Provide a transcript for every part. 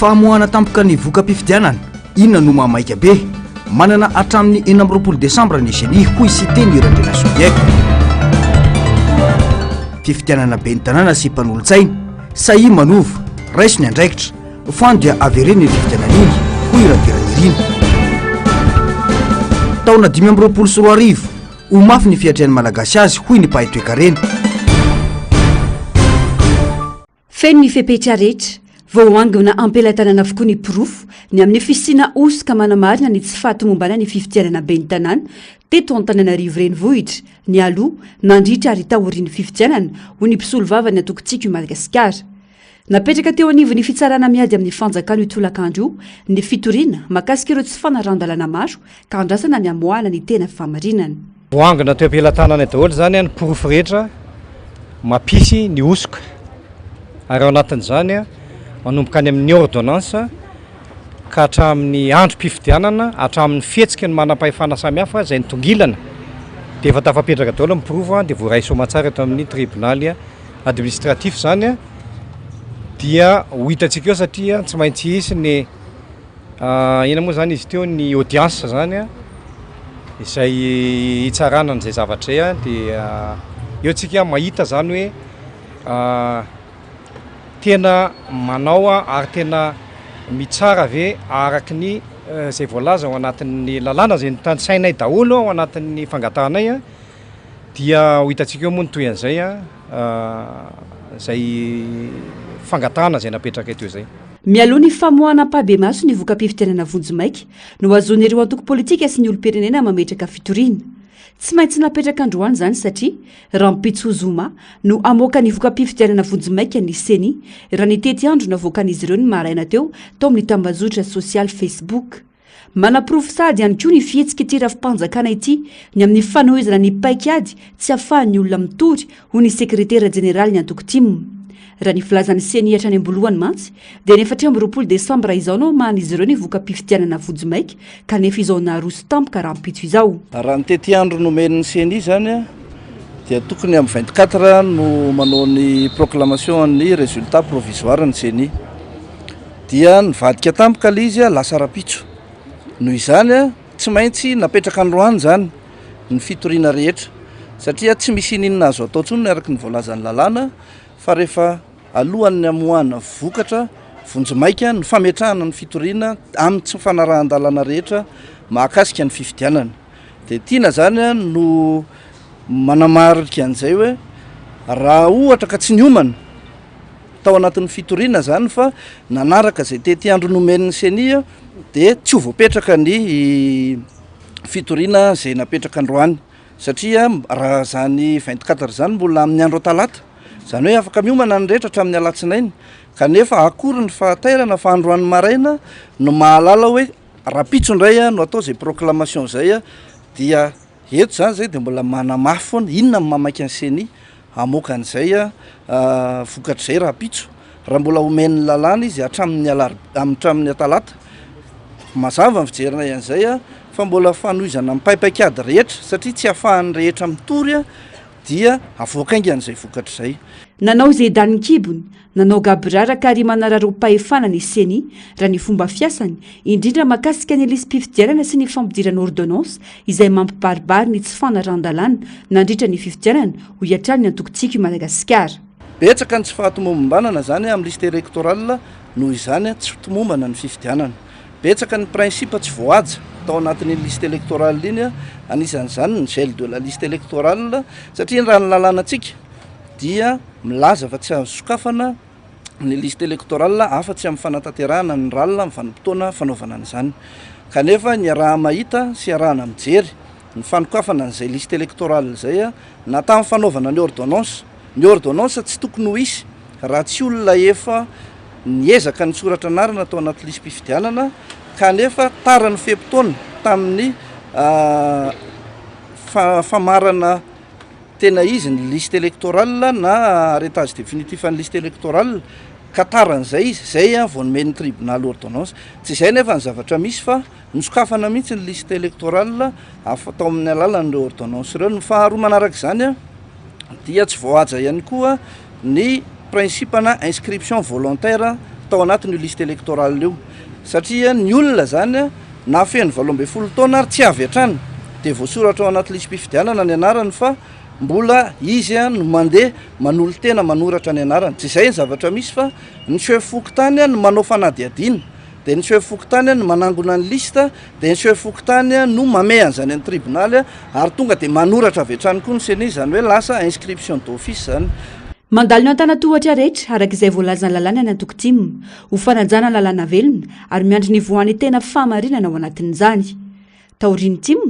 fahamoahana tampoka ny voka-pifidianana inona no mahamaika be manana hatramin'ny 4 Desambra ny genie hoy siteny irandrena soviet fifidianana be ny tanàna sy mpanolo-tsaina sahi manova raiso ny andraikitra fano dia avereny ny fifidianana iny hoy iradiranyirina taona 2024 ho mafy ny fiatrian'ny malagasy azy hoy ny mpahay toekarena feno ny fepetra rehetra vao angona ampelatanana avokoa ny pirofo ny amin'ny fisina osika manamarina ny tsy fahatomombana ny fifidianana be ny tanàna teto Antananarivo renivohitra ny aloha nandritra ary taorian'ny fifidianana ho ny mpisolo vavany atokontsika i Madagasikara napetraka teo anivony fitsarana miady amin'ny fanjakana itolakandro ny fitoriana makasika ireo tsy fanarandalana maro ka andrasana ny amoahana ny tena famarinana voangona teo ampelantanana daholo zany ny pirofo rehetra mapisy ny osika ary ao anatin'izany manomboka any amin'ny ordonnance ka hatramin'ny androm-pifidianana hatramin'ny fihetsika ny manam-pahefana samihafa izay nitongilana dia efa tafapetraka daholo amin'ny pirofo dia voaray soamantsara eto amin'ny tribunaly administratif zany dia ho hitantsika eo satria tsy maintsy hisy ny ina moa zany izy teo ny audience zany izay hitsarana n'izay zavatra dia eo tsika mahita zany hoe tena manao ary tena mitsara ve araky ny zay voalaza ao anatin'ny lalàna zay nitanysainay daholo ao anatin'ny fangatanay dia ho hitantsika eo moa ny toy an'izay zay fangatana zay napetraka eto zay mialoha ny famoahana mpabe maso ny voka-pifidianana vonjomaika no azon'ireo antoko politika sy ny olo-pirenena mametraka fitoriana tsy maintsy napetraka androany zany satria Rampitso Zuma no amoaka ny voka-pifidianana vonjomaika ny seni raha ny tety andro navoakan'izy ireo ny maraina teo amin'ny tambazotra sosialy Facebook manapirofo sady ihany koa ny fihetsika ity rafi-panjakana ity ny amin'ny fanohizana ny paikady tsy ahafahan'ny olona mitory ho ny sekretera jeneraly ny antoko-timo raha ny filazan'ny seni hatrany ambolohany mantsy dia ny 4 Desambra izao no mahan'izy ireo ny voka-pifidianana vonjomaika kanefa izao naroso tampoka Rampitso izao raha ny tety andro nomen'ny seni zany dia tokony amin'ny 24 no manao ny proclamation ny résultat provisoire ny seni dia nivadika tampoka ilay izy lasa Rampitso noho izany tsy maintsy napetraka androany zany ny fitoriana rehetra satria tsy misy ninona azo atao tsony araky ny voalazan'ny lalàna fa rehefa alohan'ny amoahana vokatra vonjomaika ny fametrahana ny fitoriana amin'ny tsy fanarahan-dalàna rehetra mahakasika ny fifidianana dia tiana zany no manamarika an'izay hoe raha ohatra ka tsy niomana tao anatin'ny fitoriana zany fa nanaraka zay tety andro nomen'ny seni dia tsy ho voapetraka ny fitoriana zay napetraka androany satria raha zany 24 zany mbola amin'ny andro talata zany hoe afaka miomana ny rehetra hatramin'ny alatsinainy kanefa akory ny fahatairana fa androany maraina no mahalala hoe Rampitso indray no atao zay proclamation zay dia eto zany zay dia mbola manamafy foana inona mamaiky ny seni amoaka an'izay vokatra zay Rampitso raha mbola omen'ny lalàna izy hatramin'ny talata mazava ny fijerinay an'izay fa mbola fanohizana mipaipaikady rehetra satria tsy ahafahan'ny rehetra mitory dia avoakaingan'izay vokatra zay nanao zay dany kibony nanao gabraraka ary manararo pahefana ny seni raha ny fomba fiasany indrindra makasika ny lisy-pifidianana sy ny fampidirana ordonnance izay mampibaribary ny tsy fanaran-dalàna nandritra ny fifidianana ho hiatrany ny antokontsika i Madagasikara betsaka ny tsy fahatomombanana zany amin'ny liste électorale noho izany tsy tomombana ny fifidianana betsaka ny principe tsy voaja tao anatin'ny liste électorale iny anisan'izany ny gel de la liste électorale satria raha ny lalànantsika dia milaza fa tsy azo sokafana ny liste électorale afa-tsy amin'ny fanatanterahana ny ralina amin'ny vanim-potoana fanaovana an'izany kanefa ny raha mahita sy arahana mijery ny fanokafana n'izay liste électorale zay na tamin'ny fanaovana ny ordonnance tsy tokony ho isy raha tsy olona efa niezaka ny soratra anarana tao anaty lisy-pifidianana kanefa tarany fepotona tamin'ny famarana tena izy ny liste électorale na arretage définitif ny liste électorale ka taran'izay izy zay vao nomen'ny tribunal ordonnance tsy izay nefa ny zavatra misy fa nisokafana mihitsy ny liste électorale afatao amin'ny alalan'ireo ordonnance ireo ny faharoa manaraka izany dia tsy voahaja ihany koa ny principe na inscription volontaire atao anatin'io liste électorale io satria ny olona zany na feno 12 taona ary tsy avy hatrany dia voasoratra ao anaty listim-pifidianana ny anarany fa mbola izy no mandeha manolo tena manoratra ny anarany tsy izay ny zavatra misy fa ny chef fokontany no manao fanadiadiana dia ny chef fokontany no manangona ny lista dia ny chef fokontany no mamey an'izany amin'ny tribonaly ary tonga dia manoratra avy hatrany koa ny seni zany hoe lasa inscription d'office zany. Mandalo ny antanatohatra rehetra araka izay voalaza ny lalàna ny antoko-timo ho fanajana ny lalàna velona ary miandry ny voany tena fahamarinana ao anatin'izany. Taoriany timo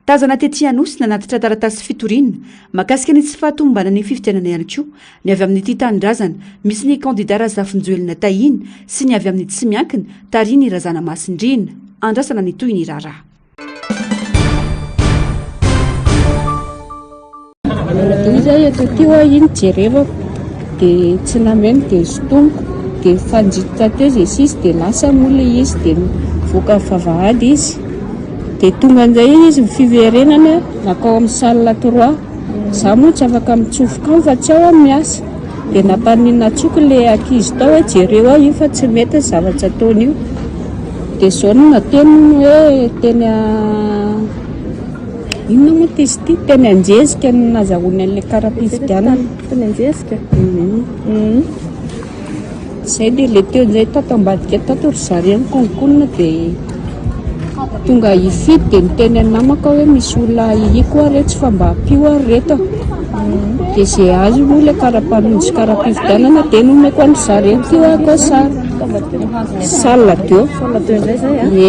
tazana tetỳ anosy nanatitra taratasy fitoriana makasika ny tsy fahatombana ny fifidianana ihany koa ny avy amin'ity tanindrazana misy ny kandida Razafinjoelina Tahiny sy ny avy amin'ny tsy miankina Tariny Razana Masindrina andrasana ny toy ny raharaha. Izay eto ty hoe iny jerevako dia tsy nameno dia sotomoko dia fanjitra teo izay sisy dia lasa mola izy dia voaka vavahady izy dia tonga an'izay izy mifiverenana nakao amin'ny salle 3 za moa tsy afaka mitsofoka ao fa tsy ao amin'ny miasa dia nampanina tsoky ilay ankizy tao hoe jereo ao io fa tsy mety zavatra ataony io dia zao no nateny hoe teny inona moa tizy ty teny anjezika no nazahoany an'ilay karapifidianana teny anjezika zay dia le teo an'izay tato ambadika tato ry zareo ny konkonina dia tonga hifidy dia niteny anamako hoe misy olona ihiko ary reto tsy fa mba hampio ary reto dia zay azo moa ilay karapanonjy karapifidianana dia nomeko any zareo teo ako sara sala teo e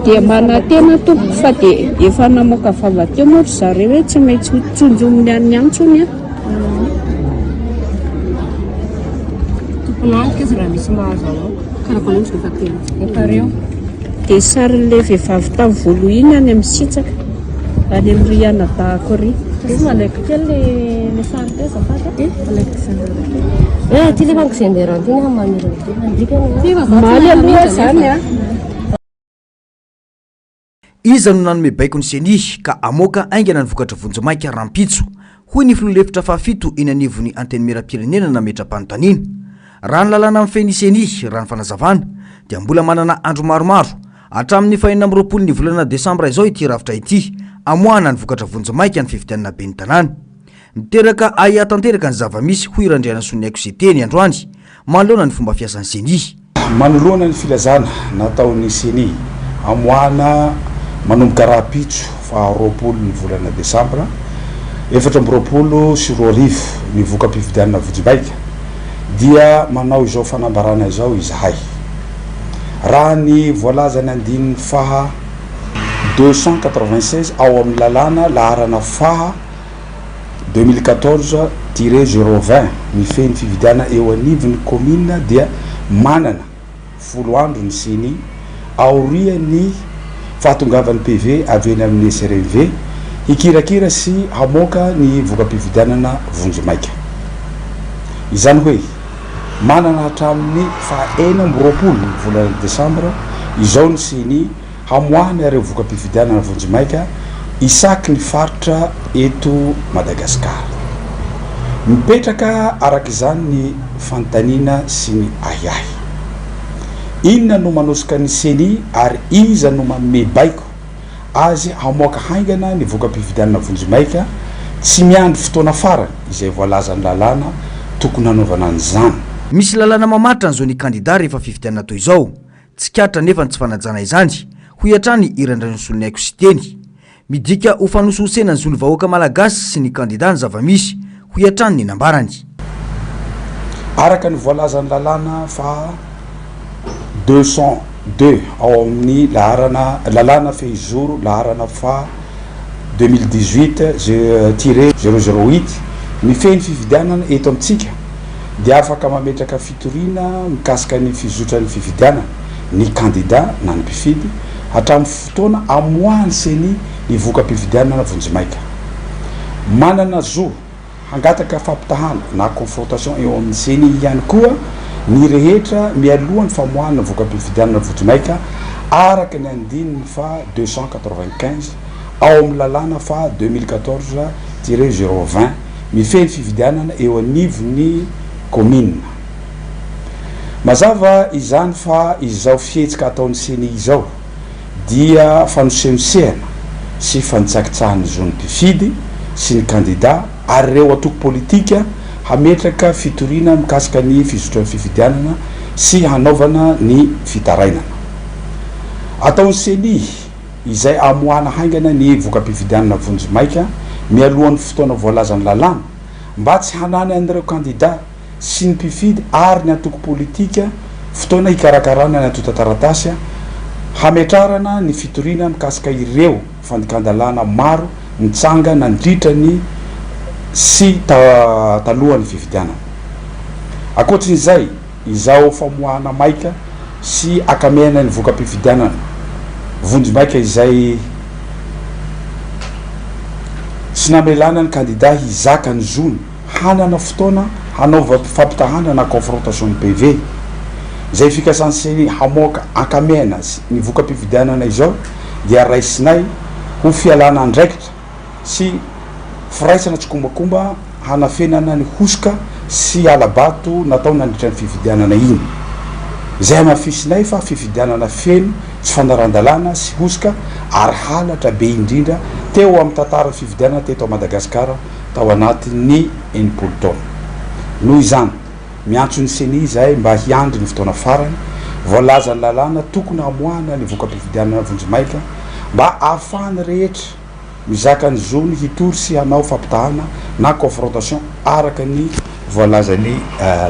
dia manatena tompo fa dia efa namoaka favateo moa ry zareo hoe tsy maintsy tsonjominy any antsony dia sarin'ilay vehivavy tamin'ny voalohany any amin'ny sitsaka any amin'ny rianadahako ry malaiko kely le sary teo zafady maly aloha zany iza no nanome baiko ny seni ka amoaka aingana ny vokatra vonjomaika rampitso hoy ny filolefitra fahafito iny anivony anteny meram-pirenena nametra-panontaniana raha ny lalàna amin'ny feny seni raha ny fanazavana dia mbola manana andro maromaro hatramin'ny 24 ny volana desambra izao ity rafitra ity amoahana ny vokatra vonjomaika ny fifidianana be ny tanàna miteraka ahiatanteraka ny zava-misy hoy randriana soniaiko izay teny androany manoloana ny fomba fiasan'ny seni manoloana ny filazana nataon'ny seni amoahana manomboka rapitso fa 20 ny volana desambra 24 sy 20 ny voka-pifidianana vonjomaika dia manao izao fanambarana izao izahay raha ny voalazany andininy faha 296 ao amin'ny lalàna laharana faha 2014-020 mifeny fividiana eo anivony commune dia manana folo andro ny seni aoriany fahatongavan'ny PV aveny amin'ny SRV hikirakira sy hamoaka ny voka-pifidianana vonjomaika izany hoe manana hatramin'ny faha 4 volana desambra izao ny seni hamoahany areo voka-pifidianana vonjomaika isaky ny faritra eto Madagasikara mipetraka araka izany ny fanontaniana sy ny ahiahy inona no manosika ny seni ary iza no manome baiko azy hamoaka haingana ny voka-pifidianana vonjomaika tsy miandry fotoana farany izay voalazany lalàna tokony hanaovana an'izany misy lalàna mamaritra an'izao ny kandida rehefa fifidianana toy izao tsy katra nefa ny tsy fanajana izany hoy hatrany irandrany solinaiko sy teny midika ho fanososena ny zolo-vahoaka malagasy sy ny kandida ny zava-misy hoy hatrany ny nambarany araka ny voalazany lalàna fa 202 ao amin'ny lalàna fehizoro laharana fa 2018-008 mifeny fifidianana eto amintsika dia afaka mametraka fitoriana mikasika ny fizotra ny fifidianana ny kandida na ny mpifidy hatramin'ny fotoana amoahany seni ny voka-pifidianana vonjomaika manana zo hangataka fampitahana na confrontation eo amin'ny seni ihany koa ny rehetra mialohan'ny famoahana voka-pifidianana vonjomaika araka ny andininy fa 295 ao amin'ny lalàna fa -020 mifeny fividianana eo anivony commune. Mazava izany fa izao fihetsika ataon'ny CENI izao dia fanosenosehana sy fanitsakitsahany zony mpifidy sy ny candidat ary reo atoko politika hametraka fitoriana mikasika ny fizotroan'ny fividianana sy hanaovana ny fitarainana. Ataon'ny CENI izay amoana haingana ny voka-pividianana vonjimaika mialohan'ny fotoana voalazany lalàna mba tsy hanany an'ireo candidat sy ny mpifidy ary ny atoko politika fotoana hikarakarana ny atotataratasy hametrarana ny fitoriana mikasika ireo fandikandalana maro mitsanga nandritrany sy talohan'ny fividianana. Akoatrin'izay izao famoahana maika sy akamena ny voka-pividianana vonjimaika izay tsy namelana ny candidat hizaka ny zony hanana fotoana hanaova fampitahana na confrontation PV izay fikasan'ny CENI hamoaka akamena ny voka-pividianana izao dia raisinay ho fialana andraikitra sy firaisana tsikomakomba hanafenana ny hosoka sy alabato natao nandritra ny fividianana iny izay mafisinay fa fividianana feno tsy fanaran-dalàna sy hosoka ary halatra be indrindra teo amin'ny tantara fividianana teto Madagasikara tao anatin'ny 80 taona. Noho izany miantso ny CENI izay mba hiandry ny fotoana farany voalaza ny lalàna tokony hamoahana ny voka-pividianana vonjimaika mba ahafahany rehetra mizaka ny zony hitory sy hanao fampitahana na confrontation araka ny voalazany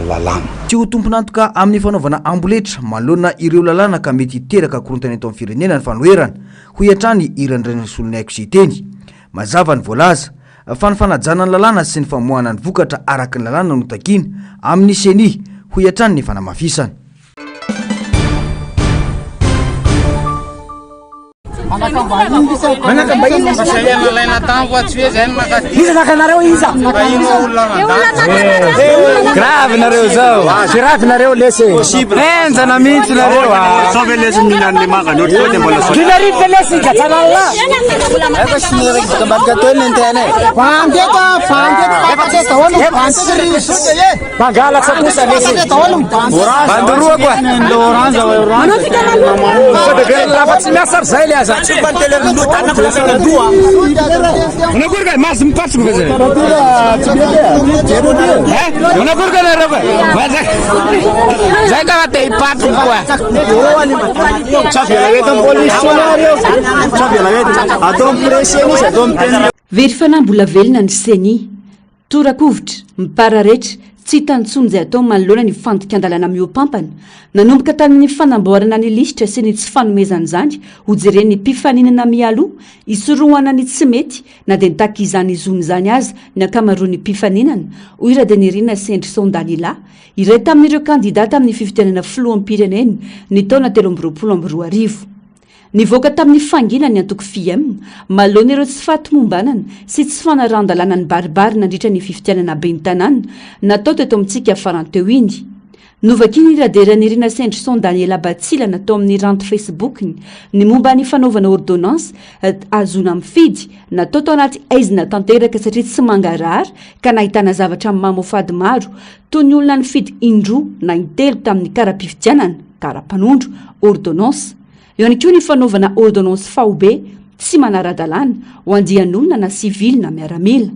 lalàna. Tsy ho tomponantoka amin'ny fanaovana amboletra manoloana ireo lalàna ka mety hiteraka korontana eto amin'ny firenena ny fanoherana ho hiatrany irandrany solony haiko sy teny. Mazava ny voalaza fa ny fanajana ny lalàna sy ny famoahana ny vokatra araka ny lalàna no takiana amin'ny CENI ho hiatrany ny fanamafisana. Grave nareo zao. Grave nareo lese. Enjana mihitsy nareo. Sove lese minan'ny magano tote mbola so. Kinaripe lese gatsanalla. Eko sinirek tabaka tone ntene. Fandeta wonu. Pagala sapusa lese. Bandurua kwa. Orange orange. Sode gela batsimia sarzai asa. Unakurga mas mpat mkaze. Unakurga na roba. Zaika wate ipat kwa. Chafia wetu polisionario. Chafia wetu adom presioni adom pen. Verifana mbola velona ny CENI torakovitra mipararetra tsy tantsony izay atao manoloana ny fandikan-dalàna miopampana nanomboka tamin'ny fanamboarana ny lisitra sy ny tsy fanomezana izany ho jeren'ny mpifaninana mialoha isorohana ny tsy mety na dia nitaky izany izony izany aza ny ankamaroan'ny mpifaninana hoy Radenirina Sendrison Danila iray tamin'ireo kandidata amin'ny fifidianana filoham-pirenena ny taona 2022. Nivoaka tamin'ny fanginany antoko FM malohana ireo tsy fatomombanana sy tsy fanaran-dalàna ny baribary nandritra ny fifidianana ben'ny tanàna natao teto amintsika faranteo iny. Novakiny Radenirina Sendrison Daniela Batsila natao amin'ny ranty Facebook ny momba ny fanaovana ordonnance azona mifidy natao tao anaty aizina tanteraka satria tsy mangarary ka nahitana zavatra mamofady maro toy ny olona nifidy indroa na intelo tamin'ny kara-pifidianana kara-panondro ordonnance. Eo ihany koa ny fanaovana ordonnance faobe tsy manara-dalàna ho andian'olona na sivily na miaramila.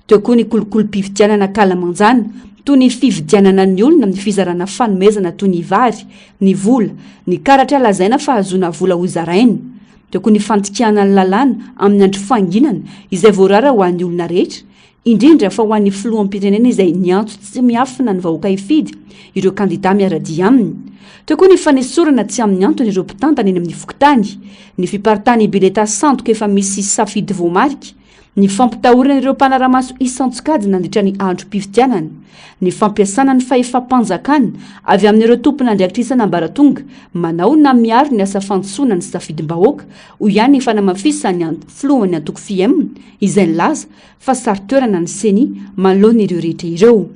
Teo koa ny kolokolo-pifidianana kalamanjana toy ny fividianana ny olona amin'ny fizarana fanomezana toy ny vary, ny vola, ny karatra lazaina fa hazona vola ho zaraina. Teo koa ny fantikihana ny lalàna amin'ny andro fanginana izay voarara ho an'ny olona rehetra, indrindra fa ho an'ny filoham-pirenena izay niantso tsy miafina ny vahoaka hifidy ireo kandidata miaradia aminy. Teo koa ny fanesorana tsy amin'ny antony ireo mpitantana eny amin'ny fokontany, ny fiparitany bileta sandoka efa misy safidy voamarika, ny fampitahorana ireo mpanaramaso isantsokajy nandritra ny andro mpifidianana, ny fampiasana ny fahefa-panjakana avy amin'ireo tompona andraikitra isan'ambaratonga manao na miaro ny asa fandosona ny safidim-bahoaka ho ihany ny fanamafisany filohany antoko FM izay nilaza fa sary toerana ny CENI manoloana ireo rehetra ireo.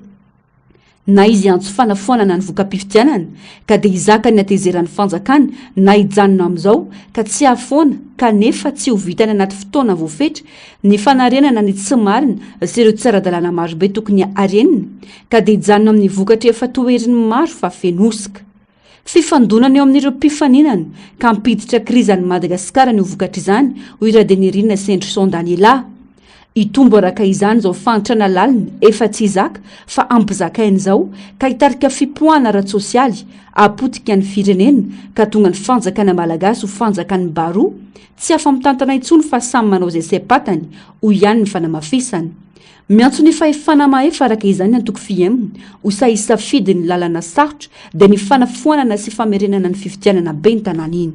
na izy antso fanafoanana ny voka-pifidianana ka dia izaka ny atezeran'ny fanjakana na ijanona amin'izao ka tsy hafoana kanefa tsy ho vitany anaty fotoana voafetra ny fanarenana ny tsy marina sy ireo tsara-dalàna marobe tokony arenina ka dia ijanona amin'ny vokatra efa toeriny maro fa fenosika. Fifandonana eo amin'ireo mpifaninana ka mpiditra krizan'ny Madagasikara ny ho vokatra izany ho iradenirina Centre Sondaniela. Itombo araka izany izao fantrana lalina efa tsy izaka fa ampizakaina izao ka hitarika fipoahana ara-tsosialy apotika ny firenena ka tonga ny fanjakana malagasy ho fanjakan'ny Baroa tsy afa-mitantana intsony fa samy manao izay saim-patany ho ihany ny fanamafisany. Miantso ny fahefana maefa araka izany antoko FM ho sahisafidy ny lalana sarotra dia ny fanafoanana sy famerenana ny fifidianana be ny tanàna iny.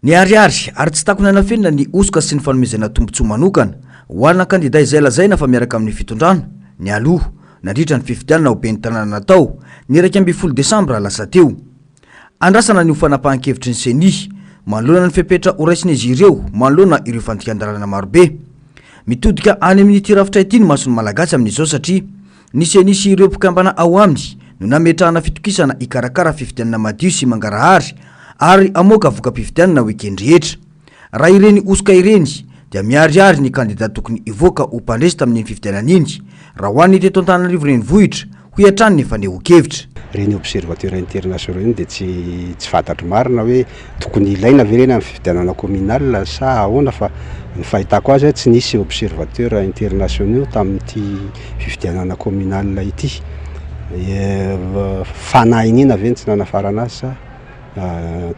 Ny ariary ary tsy takony hanafenina ny osoka sy ny fanomezana tombontsoa manokana ho anna kandida izay lazaina fa miaraka amin'ny fitondrana ny aloha nandritra ny fifidianana ho ben'ny tanàna natao ny 12 Desambra lasa teo. Andrasana ny ho fanapahan-kevitry ny seni manoloana ny fepetra ho raisiny izy ireo manoloana ireo fandikan-dalàna marobe. Mitodika any amin'ny tirafitra ity ny masony malagasy amin'izao satria ny seni sy ireo mpikambana ao aminy no nametrahana fitokisana ikarakara fifidianana madio sy mangarahary ary amoaka voka-pifidianana weekend rehetra. Raha ireny osoka ireny dia miariary ny kandida tokony ivoaka ho mpandresy tamin'ny fifidianana iny raha ho an'ny teto Antananarivo renivohitra ho hiatrany ny faneho-kevitra. Reny observateur international iny dia tsy fantatro marina hoe tokony ilaina ve reny amin'ny fifidianana communal sa ahoana, fa ny fahitako azy tsy nisy observateur internationaux tamin'ity fifidianana communal ity. Fanahy iny ve tsy nanafarana azy sa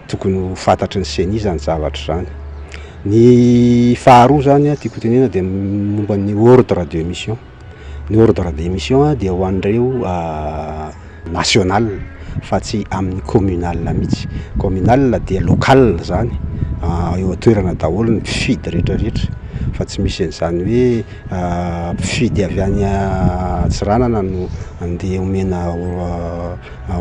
tokony ho fantatry ny seni zany zavatra zany. Ny faharoa zany tiako tenena dia momba ny ordre de mission. Ny ordre de mission dia ho an'ireo national fa tsy amin'ny communal mihitsy. Communal dia local zany, eo atoerana daholo ny mpifidy rehetrarehetra fa tsy misy an'izany hoe mpifidy avy any Antsiranana no andeha omena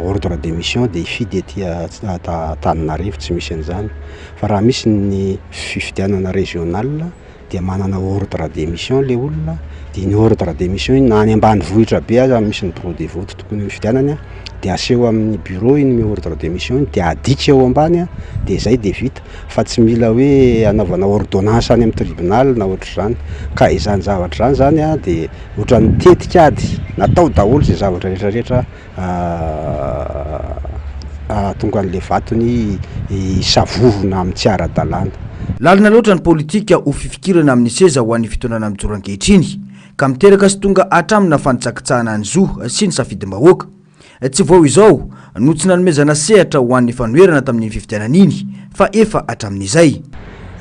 ordre de mission dia hifidy etỳ Antananarivo, tsy misy an'izany. Fa raha misy ny fifidianana régional dia manana ordre de mission le olona, dia ny ordre de mission iny na any ambanivohitra be aza misy ny bureau de vote tokony fifidianany dia aseho amin'ny bureau iny ny ordre de mission iny dia adika eo ambany dia zay dia vita, fa tsy mila hoe anaovana ordonnance any amin'ny tribunal na ohatra zany. Ka izany zavatra zany dia ohatran'ny tetikady natao daholo izay zavatra rehetrarehetra tonga an'le vatony savovona amin'ny tsy ara-dalàna. Lalina loatra ny politika ho fifikirana amin'ny seza ho an'ny fitondrana amin'ny joran-kehitriny ka miteraka sy tonga hatramina fanitsakitsahana ny zo sy ny safidim-bahoaka. Tsy vao izao no tsy nanomezana sehatra ho an'ny fanoherana tamin'ny fifidianana iny fa efa hatramin'izay.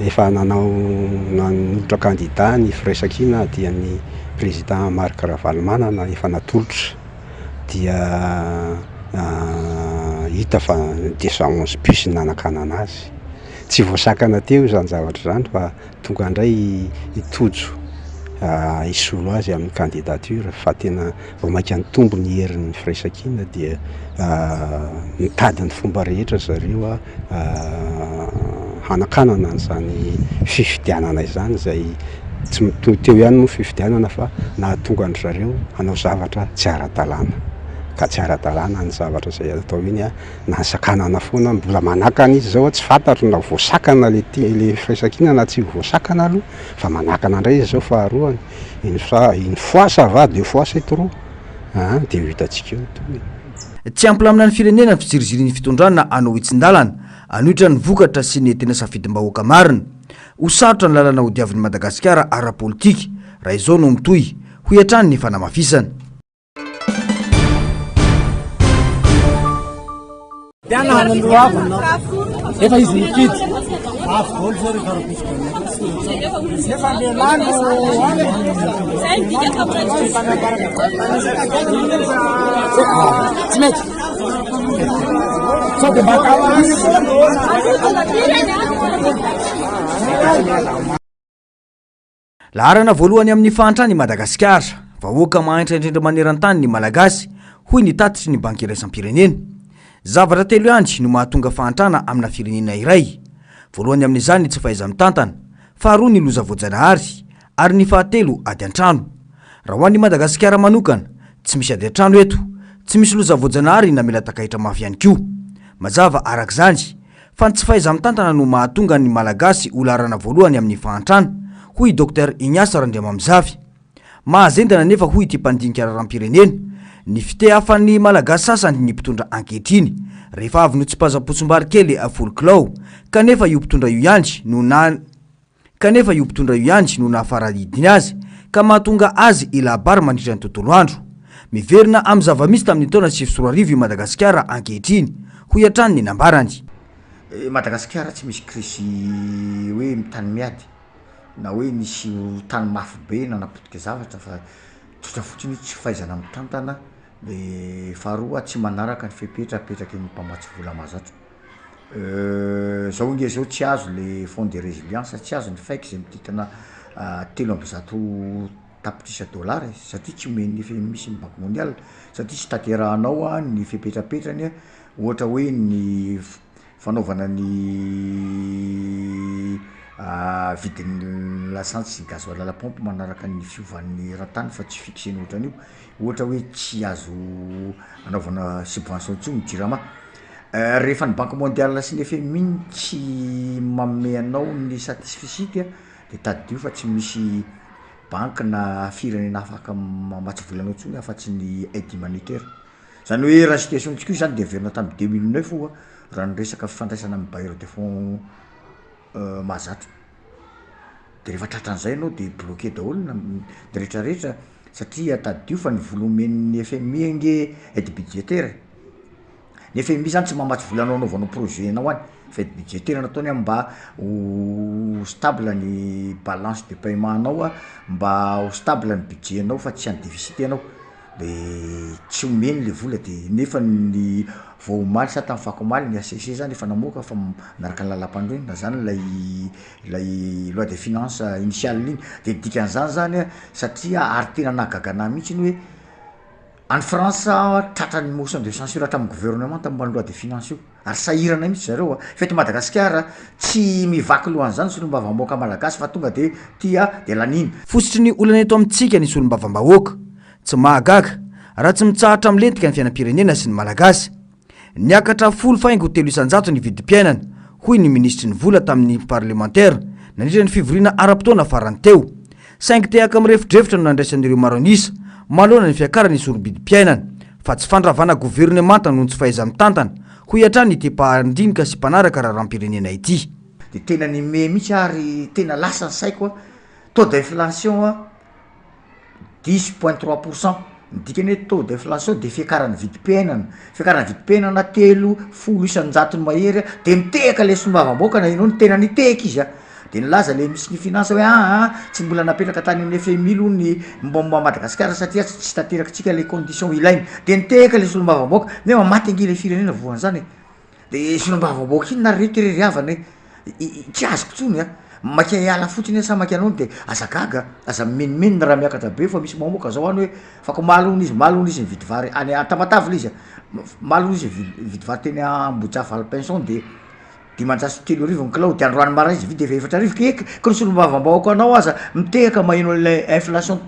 Efa nanolotra kandida ny firaisan-kina dia ny président Marc Ravalomanana efa natolotra dia hita fa 211 puce nanakanana azy. Tsy voasakana teo izany zavatra zany fa tonga indray hitojo isolo azy amin'ny candidature fa tena vao maika nitombo ny herin'ny firaisan-kina dia mitady ny fomba rehetra zareo hanakanana an'izany fifidianana izany izay tsy teo ihany moa fifidianana fa nahatonga an zareo hanao zavatra tsy ara-dalàna. Ka tsy ara-dalàna ny zavatra izay atao iny nasakanana foana, mbola manakana izy zao tsy fantatro na voasakana le firaisan-kina na tsy voasakana aloha fa manakana indray izy zao faharoa une fois ça va, 2 fois c'est trop dia hitantsika eo. Tsy ampilamina ny firenena ny fijirizirin'ny fitondrana anao itsin-dalana anohitra ny vokatra sy ny tena safidim-bahoaka marina. Ho sarotra ny lalana ho diavin'ny Madagasikara ara-politika raha izao no mitohy ho hiatrany ny fanamafisana. Efa izy mikidy. laharana voalohany amin'ny fahantrany Madagasikara, vahoaka mahantra indrindra maneran-tany ny malagasy hoy ny tatitry ny banky iraisam-pirenena. Zavatra telo andry no mahatonga fahantrana amina firenena iray. Voalohany amin'izany ny tsy fahaiza mitantana, faharoa ny loza voajanahary, ary ny fahatelo ady an-trano. Raha ho an'ny Madagasikara manokana, tsy misy ady an-trano eto, tsy misy loza voajanahary na mila takahitra mafy ihany koa. Mazava arak'izany fa ny tsy fahaiza mitantana no mahatonga ny malagasy ho laharana voalohany amin'ny fahantrana, hoy Dr Ignace Randriamamizavy. Mahazendana nefa hoy ity mpandinika raharam-pirenena, ny fitehafan'ny malagasy sasany ny mpitondra ankehitriny rehefa avy no tsy paza-potsom-bary kely folklao, kanefa io mpitondra io ihany no nahafaradiny azy ka mahatonga azy ilabary mandritra ny tontolo andro. Miverina amin'ny zava-misy tamin'ny taona 2024 i Madagasikara ankehitriny, hoy hatrany ny nambarany. Madagasikara tsy misy krisy hoe mitany miady na hoe nisy tany mafy be na napotika zavatra, fa tsotra fotsiny tsy fahaizana mitantana. Le faharoa tsy manaraka ny fepetrapetraky ny mpamatsy vola mahazatra. Zao inge zao tsy azo le fond de résilience, tsy azo ny faiky zay mititana 300 tapitrisa dolary satria tsy omeny misy ny banque mondiale, satria tsy taterahanao ny fepetrapetrany ohatra hoe ny fanaovana ny vidin'ny lasantsy sy gasoil à la pompe manaraka ny fiovan'ny ratany fa tsy fixeny ohatran'io, ohatra hoe tsy azo anaovana subvention intsony jirama. Rehefa ny banque mondiale sy ny FMI tsy manome anao ny satisfisika de tadidio fa tsy misy banque na firenena afaka mamatsy volanao intsony afa-tsy ny aide humanitaire. Zany hoe raha situation tsika io zany de verina tamin'ny 2009 raha ny resaka fifandraisana amin'ny bailleur de fonds mahazatra. De rehefa tratran'izay anao de bloqué daholo de rehetrarehetra satria tadidio fa ny volomen'ny FMI ange aide budgétaire. Ny FMI zany tsy mamatsy volanao anaovanao projet anao any, fa aide budgétaire nataony mba ho stable ny balance de paiement anao, mba ho stable ny budget anao fa tsy any déficit anao. De tsy omeny le vola de nefa ny vao omaly sa tamin'ny fako omaly ny ACC zany efa namoaka fa naraka ny lalam-pandroina zany lay loi de finance initiale iny. De dikan'izany zany satria ary tena nahagagana mihitsy ny hoe any France tratra ny motion de censure hatramin'ny gouvernement tamin'ny loi de finance io, ary sahirana mihitsy zareo fa eto Madagasikara tsy mivaky lohan'izany solombavam-bahoaka malagasy fa tonga de tia de laniny. Fositry ny olana eto amintsika ny solombavam-bahoaka tsy mahagaga raha tsy mitsahatra milentika ny fiainam-pirenena sy ny malagasy. Niakatra 10 faingo 300 ny vidim-piainana, hoy ny ministry ny vola tamin'ny parlementaire nandritra ny fivoriana ara-potoana farany teo. Saingy tehaka mirefitrevitra no nandraisan'ireo maro anisa malona ny fiakarany sorom-bidim-piainana, fa tsy fandravana gouvernemanta noho ny tsy fahaiza mitantana, hoy hatrany ity mpandinika sy mpanaraka raharam-pirenena ity. De tena ny me mihitsy ary tena lasa ny saiko taux d'inflation 10.3%. Dikany hoe taux d'inflation de fiakarany vidim-piainana, fiakarany vidim-piainana 300 isanjato mahery de mitehaka le solombavam-bahoaka na ianao ny tena nitehaka izy de nilaza le misy ny finance hoe tsy mbola napetraka tany amin'ny FMI aloha ny momba Madagasikara satria tsy tanteraka tsika le condition ilainy, de nitehaka le solombavam-bahoaka nefa maty ange le firenena voan'izany de solombavam-bahoaka iny naretireriavana tsy azoko tsony maka hiala fotsiny sa maka anao de aza gaga, aza menimenina raha miakatra be fa misy mamoaka zao any hoe fako malony izy mividy vary any Tamatavy izy malony izy vidy vary teny Ambohidrafa Alpinson de 530 ny kilao de androany mara izy vidy efa 4 keka ka ny solombavam-bahoaka anao aza mitehaka maheno le inflation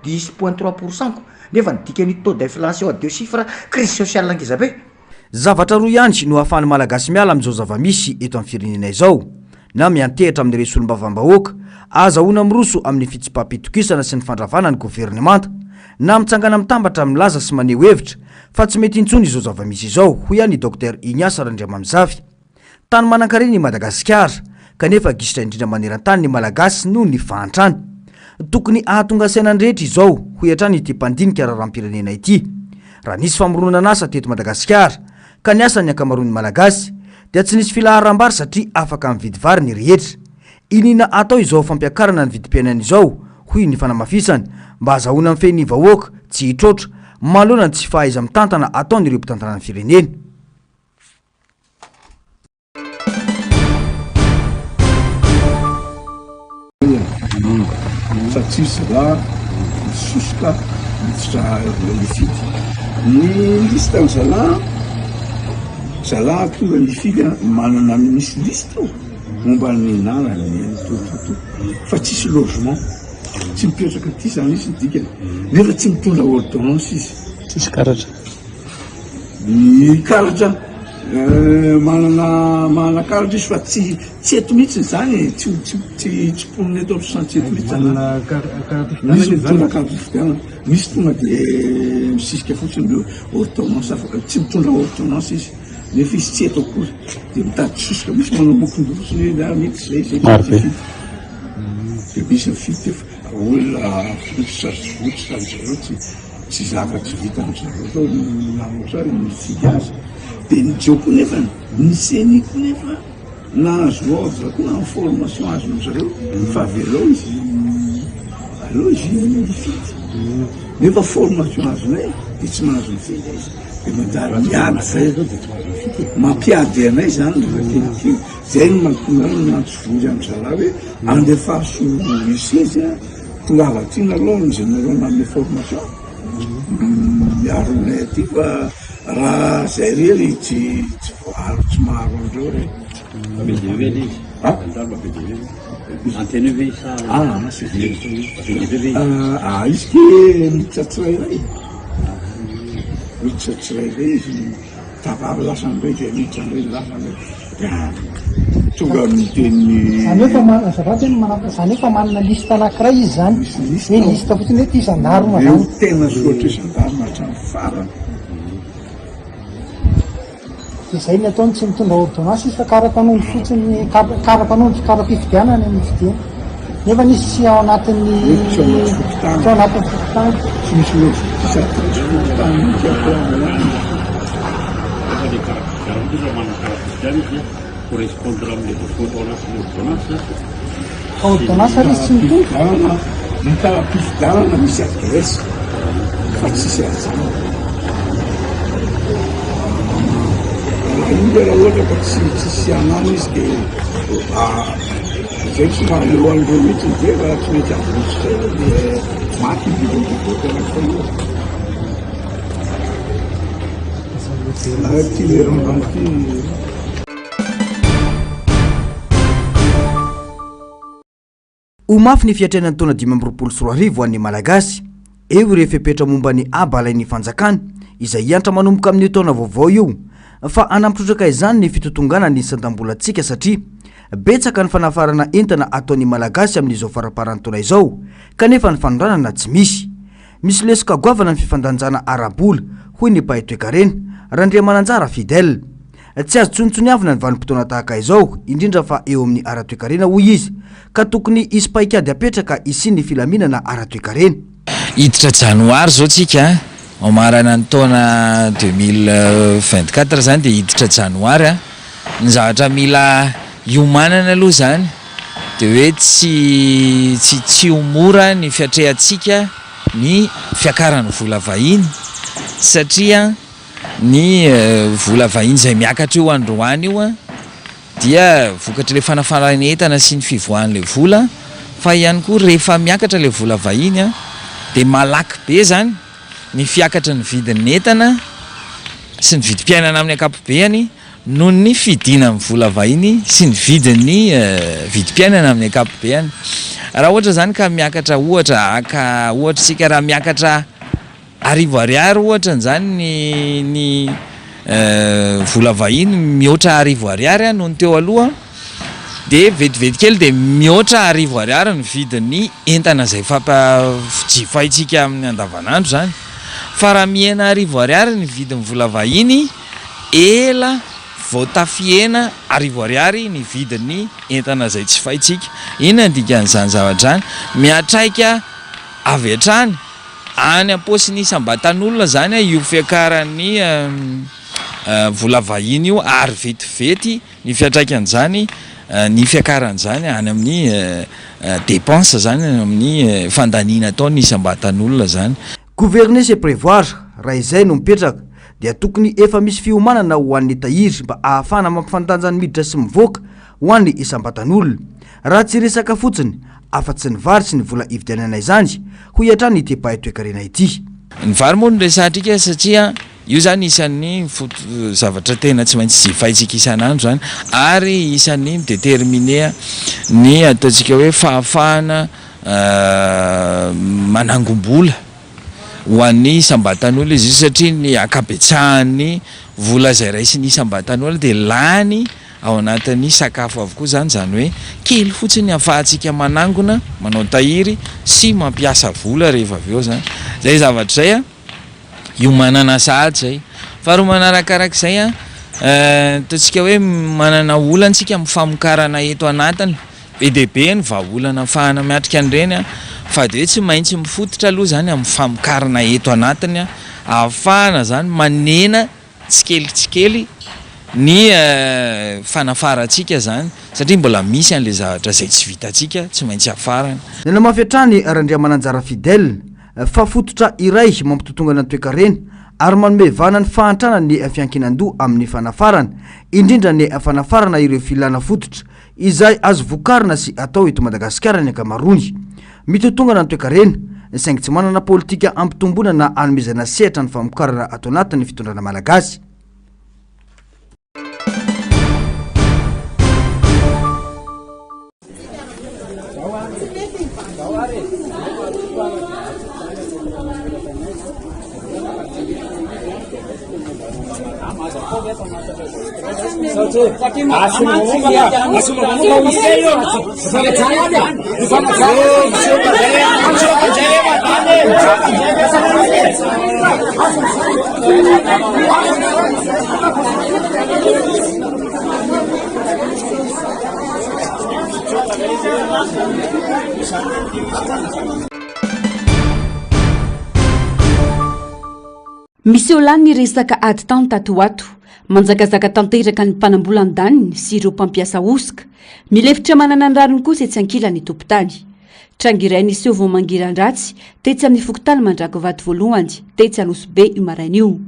10.3% nefa ny dikany taux d'inflation deux chiffres crise sociale angeza be. Zavatra roa ihany no ahafahan'ny malagasy miala amin'izao zava-misy eto amin'ny firenena izao, na miantehitra amin'ireo solombavam-bahoaka, azahoana miroso amin'ny fitsipapitokisana sy ny fandravana ny gouvernemanta, na mitsangana mitambatra milaza sy maneho hevitra fa tsy mety intsony izao zava-misy izao, hoy any Dr Ignace Randriamamizavy. Tany manan-karena i Madagasikara, kanefa gisitra indrindra maneran-tany ny malagasy noho ny fahantrana. Tokony ahatonga saina rehetra izao, hoy hatrany ity mpandinika raharam-pirenena ity. Raha nisy famoronana asa teto Madagasikara ka ny asan'ny ankamaroan'ny malagasy dia tsy nisy filaharam-bary satria afaka mividy vary ny rehetra. inina atao izao fampiakarana ny vidim-piainana izao hoy ny fanamafisany mba azahoana amin'ny fehiny vahoaka tsy hitrotra manoloana ny tsy fahaiza mitantana ataon'ireo mpitantanana firenena. Satsisra misosoka miditra lifity ny lista ny zala tonga lifika manana misy lista momba ny nanany toto fa tsisy logement tsy mipetraka ty zany izy dikany nefa tsy mitondra ordonnance izy tsisy karatra ny karatra manana karatra izy fa tsy eto mihitsy zany tsy poniny eto amin'ny chantier mihitsy misy mitondra karatra fidianana misy tonga de misisika fotsiny ordonnance afaka tsy mitondra ordonnance izy nefa izy tsy eto akory de mitady sosoka misy manamokondrosony mihitsy zay de misy mifity olona fototra anjareo tsy zavatsy vita anjareo zao namotra mifika azy de nijoko nefa niseniky nefa nahazo ordre koa na formation azo anjareo fa avelo izy alo izy mifity nefa formation azonay de tsy mahazo mifity izy de mandary miala zay mampiady anay zany lefakelikely zay no mahatonga nantso vory am'zala hoe andefaso misy izy tongava tina aloha ny général ame formation miaronay aty fa raha zay rery tsy voaro tsy maharo andreo re izy ke mitsatsirairay mitsatsirairay izy tavary lasa ndraiky miditra ndray lasa tonga miteny zany efa zavatra zany efa manana lista anankiray izy zany hoe lista fotsiny hoe ty zandarma eo tena soatra zandarma hatramy farany de zay ny ataony tsy mitondra ordonnance izy fa karapanondro fotsiny karapanondro karapifidianana ny fidiana nefa nisy tsy ao anatin'ny tsy ao anatin'ny fokotany tsy misy ordonnance ary izy tsy mitondra ny karapifidianana misy adresse fa tsisy azana io raha ohatra ka tsisy anano izy de zay tsy mahalo andreo mihitsy de raha tsy mety avotsitra de maty bibobiboka anakao ty leran'anty ho mafy ny fiatrenany taona 2024 ho an'ny malagasy eo ireo fepetra momba ny abalain'ny fanjakany izay hiantra manomboka amin'ny taona vaovao io fa anampitrotraka izany ny fitotongana ny isan-tambolantsika satria betsaka ny fanafarana entana ataon'ny malagasy amin'izao faraparany taona izao kanefa ny fanondranana tsy misy lesoka goavana ny fifandanjana arabola hoy ny mpaitoekarena randria mananjara fidèle tsy azo tsonitsoniavina ny vanim-potoana tahaka izao indrindra fa eo amin'ny ara-toekarena hoy izy ka tokony isy paikady apetraka isiny ny filaminana ara-toekarena hiditra janoary zao tsika omarana ny taona 2024 zany de hiditra janoary ny zavatra mila iomanana aloha zany de hoe tsy omora ny fiatrehantsika ny fiakarany vola vahiny satria ny vola vahiny zay miakatra io androany io dia vokatra le fanafarana entana sy ny fivoahan'le vola fa ihany koa rehefa miakatra le vola vahiny de malaky be zany ny fiakatra ny vidin'ny entana sy ny vidim-piainana amin'ny akapobeany noho ny fidina amin'ny vola vahiny sy ny vidin'ny vidim-piainana amin'ny akapobeany raha ohatra zany ka miakatra ohatra sika raha miakatra arivo ariary ohatra zany ny vola vahiny mihoatra arivo ariary noho ny teo aloha de vetivety kely de mihoatra arivo ariary ny vidin'ny entana zay jifaitsika amin'ny andavanandro zany fa raha miena arivo ariary ny vidin'ny vola vahiny ela vao tafiena arivo ariary ny vidin'ny entana zay tsy faitsika ina ndikan'izany zavatra zany miatraika avy hatrany any am-posiny isambatan'olona zany io fiakaran'ny vola vahiny io ary vetivety ny fiatraikan'izany ny fiakaran'izany any amin'ny dépense zany amin'ny fandaniana ataony isam-batan'olona zany. Gouverner c'est prévoir raha izay no mipetraka dia tokony efa misy fiomanana ho an'ny tahiry mba ahafahana mampifandanjany miditra sy mivoaka ho an'ny isam-batan'olona. Raha tsy resaka fotsiny afa-tsy ny vary sy ny vola ividianana izany ho hiatrany itepahay toekarena ity. Ny vary moa no resahatrika satria io zany isan'ny zavatra tena tsy maintsy jifaitsika isan'andro zany ary isan'ny mideterminer ny ataontsika hoe fahafahana manangom-bola ho an'ny isam-batan'olona izy io satria ny akabetsahany vola zay raisiny isam-batan'olona dia lany ao anatin'ny sakafo avokoa zany hoe kely fotsiny ahafahantsika manangona manao tahiry sy mampiasa vola rehefa avy eo zany. Zay zavatra zay io manana sahady zay. Faharoa manarakarak'izay ataontsika hoe manana olantsika mifamokarana eto anatiny be dia be ny vahaolana ahafahana miatrika an'ireny fa dia hoe tsy maintsy mifototra aloha zany amin'ny famokarana eto anatiny ahafahana zany manena tsikely ny fanafarantsika zany satria mbola misy an'le zavatra zay tsy vitatsika tsy maintsy afarana. Ny namafiatrany Randriamananjara Fidèle fa fototra iray mampitotongana ny toekarena ary manome vana ny fahantrana ny fiankinan-doha amin'ny fanafarana indrindra ny fanafarana ireo filana fototra izay azo vokarina sy atao eto Madagasikara ny ankamaroany. Mitotongana ny toekarena saingy tsy manana politika ampitombona na anomezana sehatra ny famokarana ato anatin'ny fitondrana malagasy. Misy olany ny resaka ady tany tato ato manjakazaka tanteraka ny mpanambolan-daniny sy ireo mpampiasa osika milefitra manana ny rariny kosa etsy ankilany tompon-tany. Trangiray nisy eo vao mangiran-dratsy tetsy amin'ny fokotany mandrako vato voalohany tetsy Anosibe io maraina io.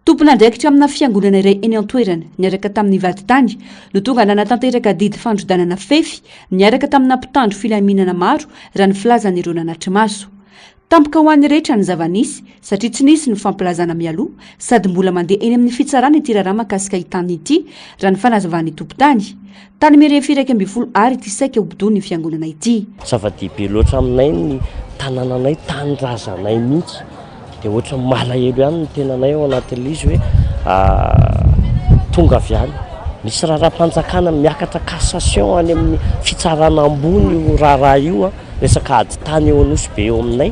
Tompon'andraikitra amina fiangonana iray eny an-toerana niaraka tamin'ny vaditany no tonga nanatanteraka didy fandrodanana fefy niaraka tamina mpitandro filaminana maro raha ny filazan'ireo nanatry maso. Tampoka ho an'ny rehetra ny zava-nisy satria tsy nisy ny fampilazana mialoha sady mbola mandeha eny amin'ny fitsarana ity raharaha mahakasika itany ity raha ny fanazavahan'ny tompon-tany. Tany mirefiraka 12 ary ity saika obidony ny fiangonana ity. Zava-dehibe loatra aminay ny tanànanay tanindrazanay mihitsy dia ohatra malahelo ihany ny tenanay ao anatin'ilay izy hoe tonga avy any. Misy raharam-panjakana miakatra cassation any amin'ny fitsarana ambony io raharaha io resaka ady tany eo Anosibe eo aminay.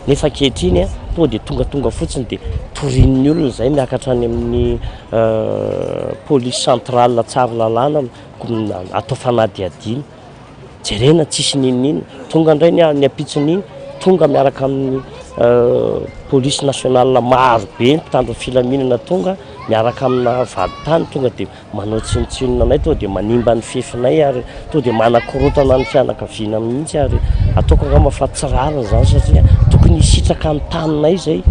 Nefa kehitriny to dia tonga fotsiny dia torinin'ny olona zay miakatra any amin'ny police centrale tsara lalàna atao fanadiadina. Jerena tsisy ninina tonga indray ny apitsiny tonga miaraka amin'ny police nationale maro be mpitandro filaminana tonga miaraka amina vaditany tonga dia manao tsinotsinona anay to dia manimba ny fefinay ary to dia manakorotana ny fianakaviana mihitsy ary ataoko angamba fa tsy rariny zany satria tokony hisitraka ny taninay zay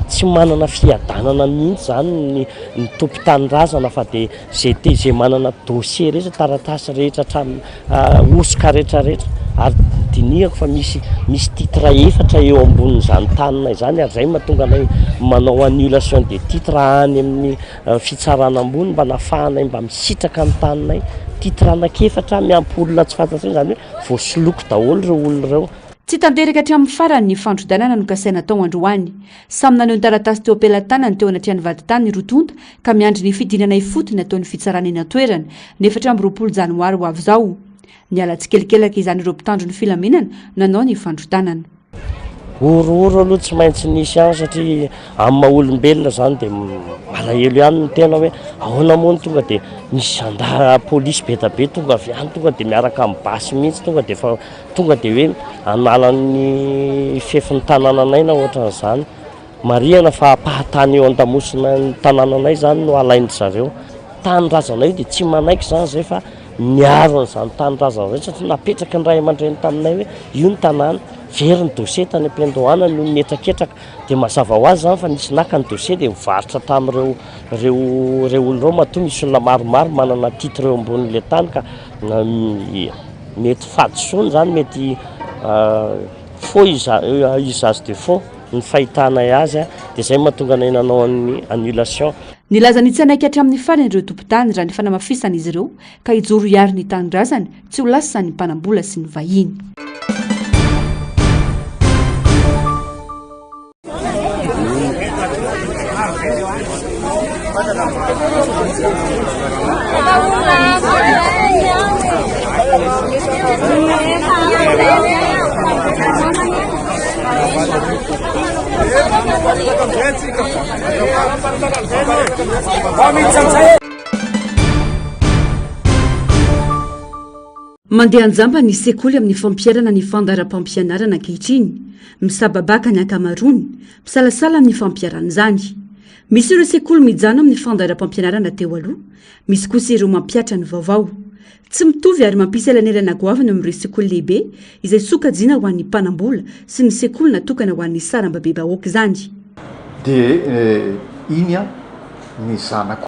tsy manana fiadanana mihitsy zany ny tompo-tanirazana fa dia zay manana dossier rehetra taratasy rehetra hatramin'ny osika rehetrarehetra ary dinihako fa misy titre efatra eo ambonin'izany taninay zany ary zay mahatonga anay manao annulation de titre any amin'ny fitsarana ambony mba nafahanay mba misitraka ny taninay titre anakefatra miampy olona tsy fantatry zany hoe voasoloko daholo ireo olona ireo. Tsy tanteraka hatramin'ny farany ny fandrodanana no kasaina tao androany. Samy naneho ny taratasy teo ampelantanany teo anatrany vaditany ny rotonta ka miandry ny fidinana ifotony ataon'ny fitsarana eny an-toerana ny 24 janoary ho avy zao. Niala tsikelikely izany ireo mpitandro ny filaminana nanao ny fandrodanana. Oro aloha tsy maintsy nisy ihany satria amin'ny maha-olombelona zany dia malahelo ihany ny tena hoe ahoana moa ny tonga dia misy polisy be tabe tonga avy ihany tonga dia miaraka amin'ny basy mihitsy tonga dia fa tonga dia hoe analan'ny fefin'ny tanànanay na ohatran'izany. Marihana fa pahatany eo an-damosina ny tanànanay zany no alainy zareo. tanyrazana io dia tsy manaiky zany zay fa niaron'izany tanyrazana zay satria napetraka ny ray aman-dreny taminay hoe io ny tanàna very ny dossier tany am-piandohana no nietraketraka dia mazava ho azy zany fa nisy naka ny dossier dia mivarotra tamin'ireo reo olonireo matoa misy olona maromaro manana titre eo ambonin'le tany ka mety fadisony zany mety faux usage de faux ny fahitana azy dia zay mahatonga anay nanao ny annulation. Nilaza ny tsy anaiky hatramin'ny farany ireo tompon-tany raha ny fanamafisana izy ireo ka hijoro hiary ny tanindrazany tsy ho lasa ny mpanambola sy ny vahiny. Mandeha anjamba ny sekoly amin'ny fampiarana ny fandaharam-pampianarana ankehitriny, misababaka ny ankamarony, misalasala amin'ny fampiarana izany. Misy ireo sekoly mijano amin'ny fandaharam-pampianarana teo aloha, misy kosa ireo mampiatra ny vaovao. Tsy mitovy ary mampisy elanerana goavana amin'ireo sekoly lehibe izay sokajiana ho an'ny mpanambola sy ny sekoly natokana ho an'ny saram-babe-bahoaka izany. Dia iny ny zanako